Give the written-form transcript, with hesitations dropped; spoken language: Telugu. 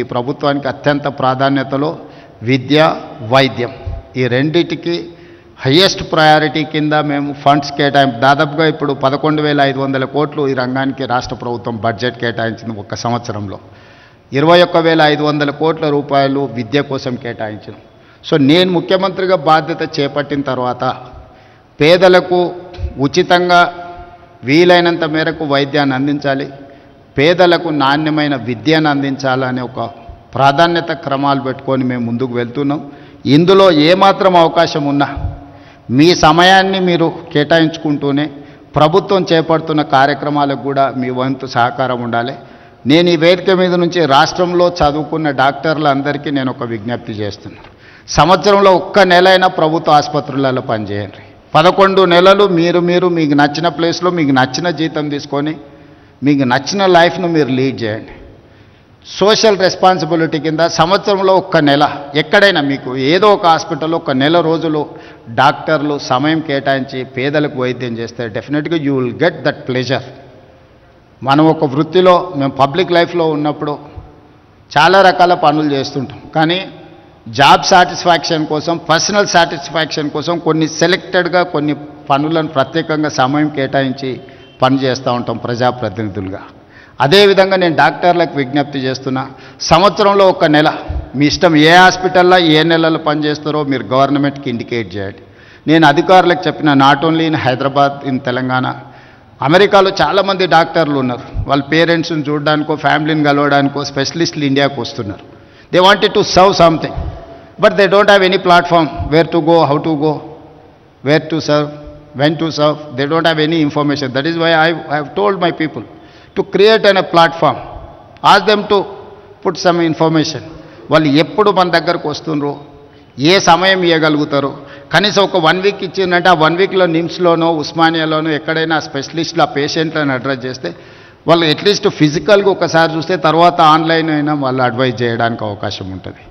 ఈ ప్రభుత్వానికి అత్యంత ప్రాధాన్యతలో విద్య వైద్యం ఈ రెండిటికి హైయెస్ట్ ప్రయారిటీ కింద మేము ఫండ్స్ దాదాపుగా ఇప్పుడు 11,500 కోట్లు ఈ రంగానికి రాష్ట్ర ప్రభుత్వం బడ్జెట్ కేటాయించింది ఒక సంవత్సరంలో 21,500 కోట్ల రూపాయలు విద్య కోసం కేటాయించాం. సో నేను ముఖ్యమంత్రిగా బాధ్యత చేపట్టిన తర్వాత పేదలకు ఉచితంగా వీలైనంత మేరకు వైద్యాన్ని అందించాలి, పేదలకు నాణ్యమైన విద్యను అందించాలనే ఒక ప్రాధాన్యత క్రమాలు పెట్టుకొని మేము ముందుకు వెళ్తున్నాం. ఇందులో ఏమాత్రం అవకాశం ఉన్నా మీ సమయాన్ని మీరు కేటాయించుకుంటూనే ప్రభుత్వం చేపడుతున్న కార్యక్రమాలకు కూడా మీ వంతు సహకారం ఉండాలి. నేను ఈ వేదిక మీద నుంచి రాష్ట్రంలో చదువుకున్న డాక్టర్లందరికీ నేను ఒక విజ్ఞప్తి చేస్తున్నాను. సంవత్సరంలో ఒక్క నెలైనా ప్రభుత్వ ఆసుపత్రులలో పనిచేయండి. 11 నెలలు మీరు మీకు నచ్చిన ప్లేస్లో మీకు నచ్చిన జీతం తీసుకొని మీకు నచ్చిన లైఫ్ను మీరు లీడ్ చేయండి. సోషల్ రెస్పాన్సిబిలిటీ కింద సంవత్సరంలో ఒక్క నెల ఎక్కడైనా మీకు ఏదో ఒక హాస్పిటల్లో ఒక నెల రోజులు డాక్టర్లు సమయం కేటాయించి పేదలకు వైద్యం చేస్తే డెఫినెట్గా you will get that pleasure. మనం ఒక వృత్తిలో మేము పబ్లిక్ లైఫ్లో ఉన్నప్పుడు చాలా రకాల పనులు చేస్తుంటాం, కానీ జాబ్ సాటిస్ఫాక్షన్ కోసం పర్సనల్ సాటిస్ఫాక్షన్ కోసం కొన్ని సెలెక్టెడ్గా కొన్ని పనులను ప్రత్యేకంగా సమయం కేటాయించి పని చేస్తూ ఉంటాం ప్రజాప్రతినిధులుగా. అదేవిధంగా నేను డాక్టర్లకు విజ్ఞప్తి చేస్తున్నా, సంవత్సరంలో ఒక నెల మీ ఇష్టం ఏ హాస్పిటల్లో ఏ నెలలు పనిచేస్తారో మీరు గవర్నమెంట్కి ఇండికేట్ చేయండి. నేను అధికారులకు చెప్పిన not only in Hyderabad, in Telangana, అమెరికాలో చాలామంది డాక్టర్లు ఉన్నారు. వాళ్ళ పేరెంట్స్ని చూడడానికో ఫ్యామిలీని కలవడానికో స్పెషలిస్టులు ఇండియాకు వస్తున్నారు. They wanted to serve something but they don't have any platform where to go, how to go, where to serve, when to serve. They don't have any information. That is why I have told my people to create a platform, ask them to put some information. వాళ్ళు ఎప్పుడు మన దగ్గరకు వస్తుండ్రో, ఏ సమయం ఇవ్వగలుగుతారో, కనీసం ఒక 1 వీక్ ఇచ్చిందంటే ఆ 1 వీక్లో నిమ్స్లోనో ఉస్మానియాలోనో ఎక్కడైనా స్పెషలిస్టులు ఆ పేషెంట్లను అడ్రస్ చేస్తే వాళ్ళు అట్లీస్ట్ ఫిజికల్గా ఒకసారి చూస్తే తర్వాత ఆన్లైన్ అయినా వాళ్ళు అడ్వైజ్ చేయడానికి అవకాశం ఉంటుంది.